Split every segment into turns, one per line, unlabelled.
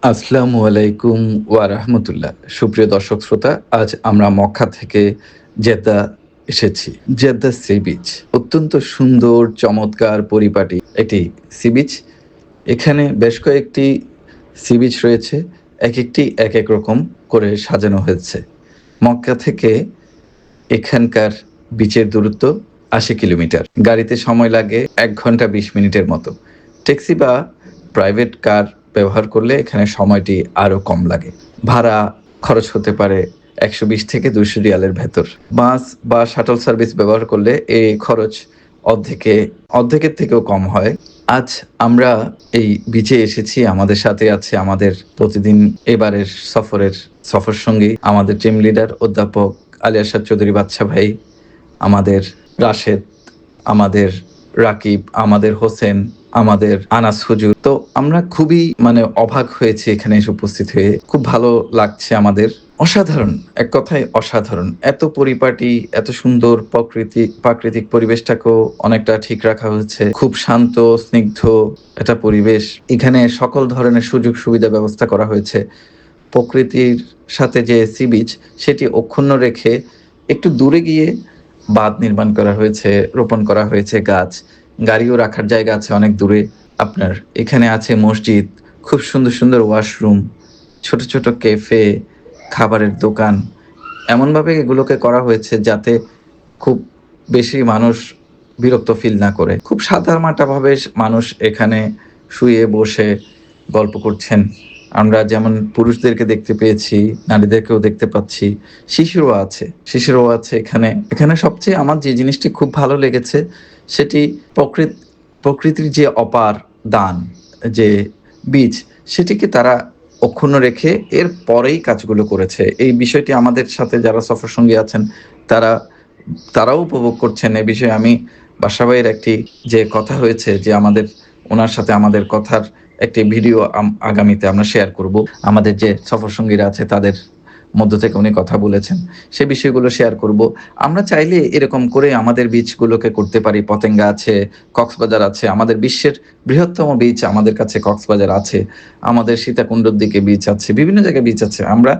আসসালামু আলাইকুম ওয়া রাহমাতুল্লাহ। সুপ্রিয় দর্শক শ্রোতা, আজ আমরা মক্কা থেকে জেদ্দা এসেছি। জেদ্দা সি বিচ অত্যন্ত সুন্দর, চমৎকার, পরিপাটি একটি সি বিচ। এখানে বেশ কয়েকটি সি বিচ রয়েছে। একেকটি একেক রকম করে সাজানো হয়েছে। মক্কা থেকে এখানকার বিচের দূরত্ব ৮০ কিলোমিটার। গাড়িতে সময় লাগে ১ ঘন্টা ২০ মিনিটের মতো। ট্যাক্সি বা প্রাইভেট কার ব্যবহার করলে এখানে সময়টি আরও কম লাগে। ভাড়া খরচ হতে পারে ১২০ থেকে ২০০ রিয়ালের ভেতর। বাস বা শাটল সার্ভিস ব্যবহার করলে এই খরচ অর্ধেকের থেকেও কম হয়। আজ আমরা এই বিচে এসেছি। আমাদের সাথে আছে আমাদের প্রতিদিন এবারের সফর সঙ্গী, আমাদের টিম লিডার অধ্যাপক আলী আরশাদ চৌধুরী বাদশা ভাই, আমাদের রাশেদ, আমাদের রাকিব, আমাদের হোসেন, আমাদের আনাস হুজুর। তো আমরা খুবই অবাক হয়েছি এখানে এসে উপস্থিত হয়ে। খুব ভালো লাগছে আমাদের। অসাধারণ, এক কথায় অসাধারণ। এত পরিপাটি, এত সুন্দর প্রাকৃতিক পরিবেশটাকেও অনেকটা ঠিক রাখা হয়েছে। খুব শান্ত, স্নিগ্ধ একটা পরিবেশ। এখানে সকল ধরনের সুযোগ সুবিধা ব্যবস্থা করা হয়েছে। প্রকৃতির সাথে যে সি বিচ, সেটি অক্ষুণ্ণ রেখে একটু দূরে গিয়ে বাঁধ নির্মাণ করা হয়েছে, রোপণ করা হয়েছে গাছ। গাড়িও রাখার জায়গা আছে অনেক দূরে। আপনার এখানে আছে মসজিদ, খুব সুন্দর সুন্দর ওয়াশরুম, ছোট ছোট ক্যাফে, খাবারের দোকান। এমনভাবে এগুলোকে করা হয়েছে যাতে খুব বেশি মানুষ বিরক্ত ফিল না করে। খুব সাদামাটাভাবে মানুষ এখানে শুয়ে বসে গল্প করছেন। আমরা যেমন পুরুষদেরকে দেখতে পেয়েছি, নারীদেরকেও দেখতে পাচ্ছি, শিশুরও আছে এখানে। এখানে সবচেয়ে আমার যে জিনিসটি খুব ভালো লেগেছে সেটি প্রকৃতির যে অপার দান, যে বীজ, সেটিকে তারা অক্ষুণ্ণ রেখে এর পরেই কাজগুলো করেছে। এই বিষয়টি আমাদের সাথে যারা সফর সঙ্গী আছেন তারাও উপভোগ করছেন। এ বিষয়ে আমি বাসা ভাইয়ের একটি যে কথা হয়েছে যে ওনার সাথে আমাদের কথার একটি ভিডিও আগামীতে আমরা শেয়ার করব। আমাদের যে সফর সঙ্গীরা আছে তাদের মধ্য থেকে উনি কথা বলেছেন, সে বিষয়গুলো শেয়ার করব। আমরা চাইলে এরকম করে আমাদের বিচগুলোকে করতে পারি। পতেঙ্গা আছে, কক্সবাজার আছে, আমাদের বিশ্বের বৃহত্তম বিচ আমাদের কাছে কক্সবাজার আছে, আমাদের সীতাকুণ্ডর দিকে বিচ আছে, বিভিন্ন জায়গায় বিচ আছে। আমরা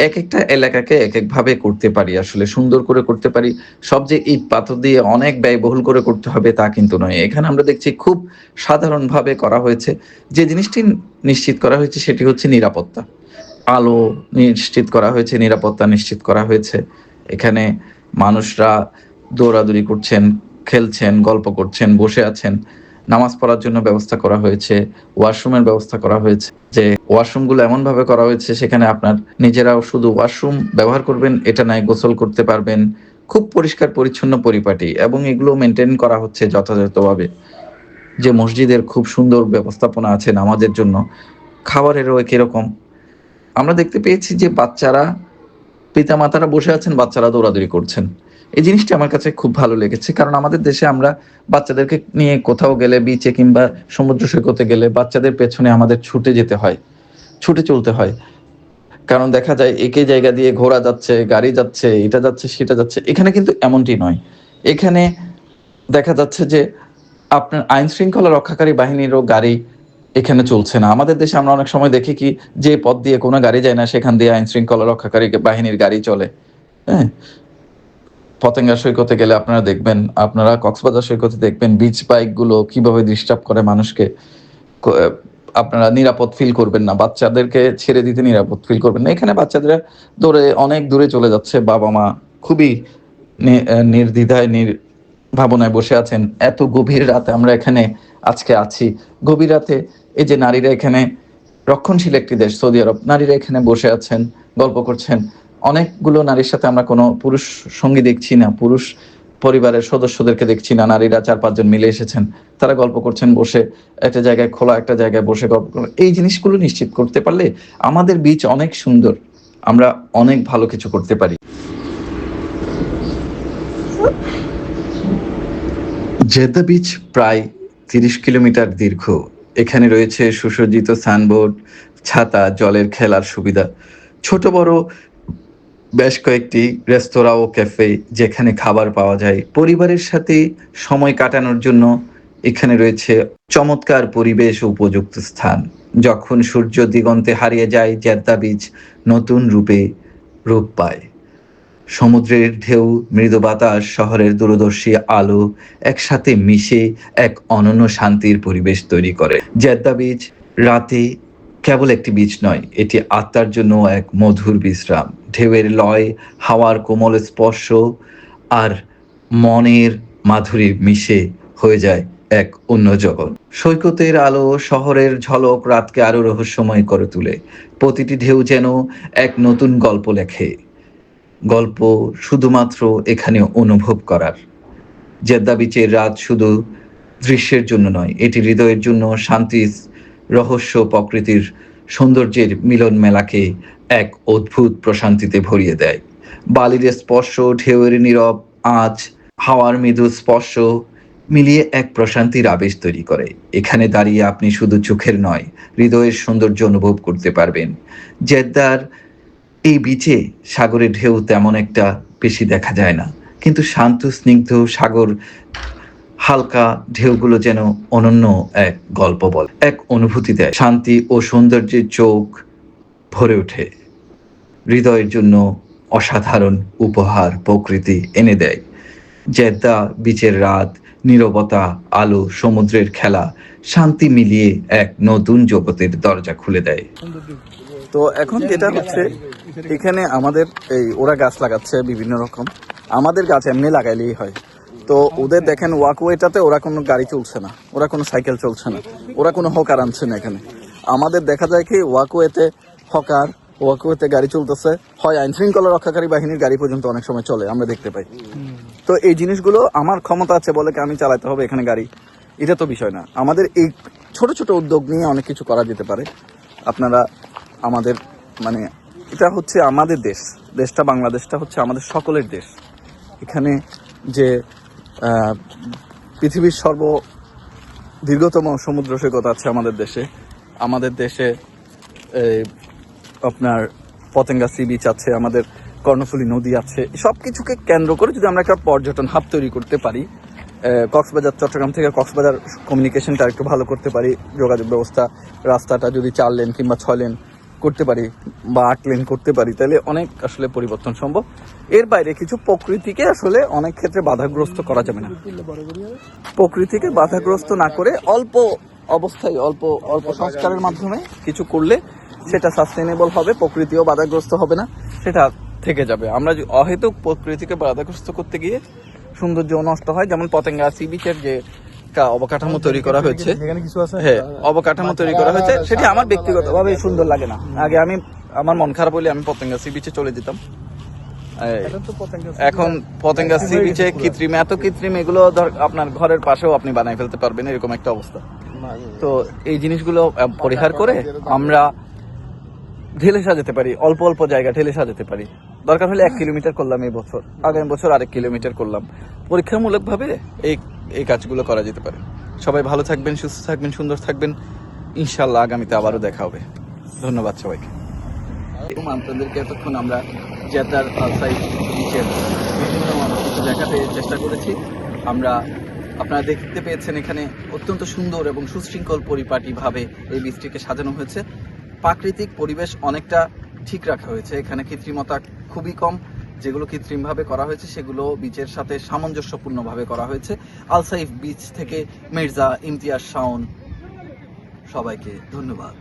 এক একটা এলাকাকে এক একভাবে করতে পারি, আসলে সুন্দর করে করতে পারি। সব যে ইট পাথর দিয়ে অনেক ব্যয়বহুল করে করতে হবে তা কিন্তু নয়। এখানে আমরা দেখছি খুব সাধারণভাবে করা হয়েছে। যে জিনিসটি নিশ্চিত করা হয়েছে সেটি হচ্ছে নিরাপত্তা। আলো নিশ্চিত করা হয়েছে, নিরাপত্তা নিশ্চিত করা হয়েছে। এখানে মানুষরা দৌড়াদৌড়ি করছেন, খেলছেন, গল্প করছেন, বসে আছেন। নামাজ পড়ার জন্য ব্যবস্থা করা হয়েছে, ওয়াশরুমের ব্যবস্থা করা হয়েছে। যে ওয়াশরুমগুলো এমনভাবে করা হয়েছে সেখানে আপনার নিজেরাও শুধু ওয়াশরুম ব্যবহার করবেন এটা নয়, গোসল করতে পারবেন। খুব পরিষ্কার পরিচ্ছন্ন, পরিপাটি, এবং এগুলো মেনটেন করা হচ্ছে যথাযথভাবে। যে মসজিদের খুব সুন্দর ব্যবস্থাপনা আছে নামাজের জন্য, খাবারেরও একই রকম। আমরা দেখতে পেয়েছি যে পিতামাতারা বসে আছেন, বাচ্চারা দৌড়াদৌড়ি করছেন। এই জিনিসটি আমার কাছে খুব ভালো লেগেছে, কারণ আমাদের দেশে আমরা বাচ্চাদেরকে নিয়ে কোথাও গেলে, বিচে কিংবা সমুদ্র সৈকতে গেলে বাচ্চাদের পেছনে আমাদের ছুটে যেতে হয়, ছুটে চলতে হয়। কারণ দেখা যায় একই জায়গা দিয়ে ঘোড়া যাচ্ছে, গাড়ি যাচ্ছে, এটা যাচ্ছে, সেটা যাচ্ছে। এখানে কিন্তু এমনটি নয়। এখানে দেখা যাচ্ছে যে আপনার আইন শৃঙ্খলা রক্ষাকারী বাহিনীরও গাড়ি এখানে চলছে না। আমাদের দেশে আমরা অনেক সময় দেখি কি, যে পথ দিয়ে কোনো গাড়ি যায় না সেখান দিয়ে আইন শৃঙ্খলা রক্ষাকারী বাহিনীর গাড়ি চলে। হ্যাঁ, পতেঙ্গা সৈকতে গেলে আপনারা কক্সবাজার সৈকতে দেখবেন বিচ বাইক গুলো কিভাবে ডিস্টার্ব করে মানুষকে। ক- আহ, আপনারা নিরাপদ ফিল করবেন না, বাচ্চাদেরকে ছেড়ে দিতে নিরাপদ ফিল করবেন না। এখানে বাচ্চাদের দৌড়ে অনেক দূরে চলে যাচ্ছে। বাবা মা খুবই নির্দ্বিধায় ভাবনায় বসে আছেন। এত গভীর রাতে আমরা এখানে আজকে আছি। গভীর রাতে এই যে নারীরা এখানে, রক্ষণশীল একটি দেশ সৌদি আরব, নারীরা এখানে বসে আছেন, গল্প করছেন। অনেকগুলো নারীর সাথে আমরা কোনো পুরুষ সঙ্গী দেখছি না, পুরুষ পরিবারের সদস্যদেরকে দেখছি না। নারীরা 4-5 জন মিলে এসেছেন, তারা গল্প করছেন বসে একটা জায়গায়, খোলা একটা জায়গায় বসে গল্প করেন। এই জিনিসগুলো নিশ্চিত করতে পারলে আমাদের বিচ অনেক সুন্দর, আমরা অনেক ভালো কিছু করতে পারি। জেদ্দা বিচ প্রায় 30 কিলোমিটার দীর্ঘ। এখানে রয়েছে সুসজ্জিত সানবোর্ড, ছাতা, জলের খেলার সুবিধা, ছোট বড় বেশ কয়েকটি রেস্তোরাঁ ও ক্যাফে যেখানে খাবার পাওয়া যায়। পরিবারের সাথে সময় কাটানোর জন্য এখানে রয়েছে চমৎকার পরিবেশ ও উপযুক্ত স্থান। যখন সূর্য দিগন্তে হারিয়ে যায়, জেদ্দা বিচ নতুন রূপ পায়। সমুদ্রের ঢেউ, মৃদু বাতাস, শহরের দূরদর্শী আলো একসাথে মিশে এক অনন্য শান্তির পরিবেশ তৈরি করে। জেদ্দা বিচ রাতে কেবল একটি বিচ নয়, এটি আত্মার জন্য এক মধুর বিশ্রাম। ঢেউয়ের লয়, হাওয়ার কোমল স্পর্শ আর মনের মাধুরী মিশে হয়ে যায় এক অন্য জগৎ। সৈকতের আলো, শহরের ঝলক রাতকে আরো রহস্যময় করে তোলে। প্রতিটি ঢেউ যেন এক নতুন গল্প লেখে, গল্প শুধুমাত্র এখানে অনুভব করার। জেদ্দা বিচের রাত শুধু দৃশ্যের জন্য নয়, এটি হৃদয়ের জন্য শান্তির রহস্য, প্রকৃতির সৌন্দর্যের মিলন মেলাকে এক অদ্ভুত প্রশান্তিতে ভরিয়ে দেয়। বালির স্পর্শ, ঢেউয়ের নীরব আঁচ, হাওয়ার মৃদু স্পর্শ মিলিয়ে এক প্রশান্তির আবেশ তৈরি করে। এখানে দাঁড়িয়ে আপনি শুধু চোখের নয়, হৃদয়ের সৌন্দর্য অনুভব করতে পারবেন। জেদ্দার এই বিচে সাগরের ঢেউ তেমন একটা বেশি দেখা যায় না, কিন্তু শান্ত স্নিগ্ধ সাগর হালকা ঢেউগুলো যেন অনন্য এক গল্প বলে, এক অনুভূতি দেয়। শান্তি ও সৌন্দর্যের চোখ ভরে ওঠে। হৃদয়ের জন্য অসাধারণ উপহার প্রকৃতি এনে দেয়। জেদ্দা বিচের রাত, নীরবতা, আলো, সমুদ্রের খেলা, শান্তি মিলিয়ে এক নতুন জগতের দরজা খুলে দেয়।
তো এখন যেটা হচ্ছে, এখানে আমাদের ওরা গাছ লাগাচ্ছে বিভিন্ন রকম, আমাদের গাছ এমনি লাগাইলেই হয়। তো ওদের দেখেন ওয়াকওয়েটাতে ওরা কোনো গাড়ি চলছে না, ওরা কোনো সাইকেল চলছে না, ওরা কোনো হকার আনছে না এখানে। আমাদের দেখা যায় কি ওয়াকওয়েতে হকার, ওয়াকওয়েতে গাড়ি চলতেছে, হয় আইন শৃঙ্খলা রক্ষাকারী বাহিনীর গাড়ি পর্যন্ত অনেক সময় চলে, আমরা দেখতে পাই। তো এই জিনিসগুলো আমার ক্ষমতা আছে বলে কি আমি চালাতে হবে এখানে গাড়ি, এটা তো বিষয় না। আমাদের এই ছোট ছোট উদ্যোগ নিয়ে অনেক কিছু করা যেতে পারে। আপনারা আমাদের এটা হচ্ছে আমাদের দেশ, দেশটা বাংলাদেশটা হচ্ছে আমাদের সকলের দেশ। এখানে যে পৃথিবীর দীর্ঘতম সমুদ্র সৈকত আছে আমাদের দেশে আপনার পতেঙ্গা সি বিচ আছে, আমাদের কর্ণফুলী নদী আছে। সব কিছুকে কেন্দ্র করে যদি আমরা একটা পর্যটন হাব তৈরি করতে পারি, কক্সবাজার, চট্টগ্রাম থেকে কক্সবাজার কমিউনিকেশনটা একটু ভালো করতে পারি, যোগাযোগ ব্যবস্থা, রাস্তাটা যদি 4 লেন কিংবা 6 লেন করতে পারি বা 8 লেন করতে পারি, তাহলে অনেক আসলে পরিবর্তন সম্ভব। এর বাইরে কিছু প্রকৃতিকে আসলে অনেক ক্ষেত্রে বাধাগ্রস্ত করা যাবে না। প্রকৃতিকে বাধাগ্রস্ত না করে অল্প অবস্থায় অল্প সংস্কারের মাধ্যমে কিছু করলে সেটা সাস্টেনেবল হবে, প্রকৃতিও বাধাগ্রস্ত হবে না, সেটা থেকে যাবে। আমরা অহেতুক প্রকৃতিকে বাধাগ্রস্ত করতে গিয়ে সৌন্দর্য নষ্ট হয়। যেমন পতেঙ্গা সি বিচের যে অবকাঠামো তৈরি করা হয়েছে, হ্যাঁ অবকাঠামো তৈরি করা হয়েছে, সেটি আমার ব্যক্তিগতভাবে সুন্দর লাগে না। আগে আমার মন খারাপ হলে আমি পতেঙ্গা সি বিচে চলে যেতাম। এখন পতেঙ্গা সি বিচে এত কৃত্রিম এগুলো আপনার ঘরের পাশেও আপনি বানাই ফেলতে পারবেন, এরকম একটা অবস্থা। তো এই জিনিসগুলো পরিহার করে আমরা ঢেলে সাজাতে পারি, অল্প অল্প জায়গা ঢেলে সাজাতে পারি। দরকার হলে 1 কিলোমিটার করলাম এই বছর, আগামী বছর আরেক কিলোমিটার করলাম। পরীক্ষামূলকভাবে এই কাজগুলো করা যেতে পারে। সবাই ভালো থাকবেন, সুস্থ থাকবেন, সুন্দর থাকবেন। ইনশাল্লাহ আগামীতে আবারও দেখা হবে। ধন্যবাদ সবাইকে। আপনাদেরকে এতক্ষণ আমরা জেদ্দার আলসাইড বিচের বিভিন্ন কিছু দেখাতে চেষ্টা করেছি। আপনারা দেখতে পেয়েছেন এখানে অত্যন্ত সুন্দর এবং সুশৃঙ্খল পরিপাটিভাবে এই বিচটিকে সাজানো হয়েছে। প্রাকৃতিক পরিবেশ অনেকটা ঠিক রাখা হয়েছে, এখানে কৃত্রিমতা খুবই কম। যেগুলো কৃত্রিমভাবে করা হয়েছে সেগুলো বিচের সাথে সামঞ্জস্যপূর্ণভাবে করা হয়েছে। আলসাইফ বিচ থেকে মির্জা, ইমতিয়াজ, শাওন, সবাইকে ধন্যবাদ।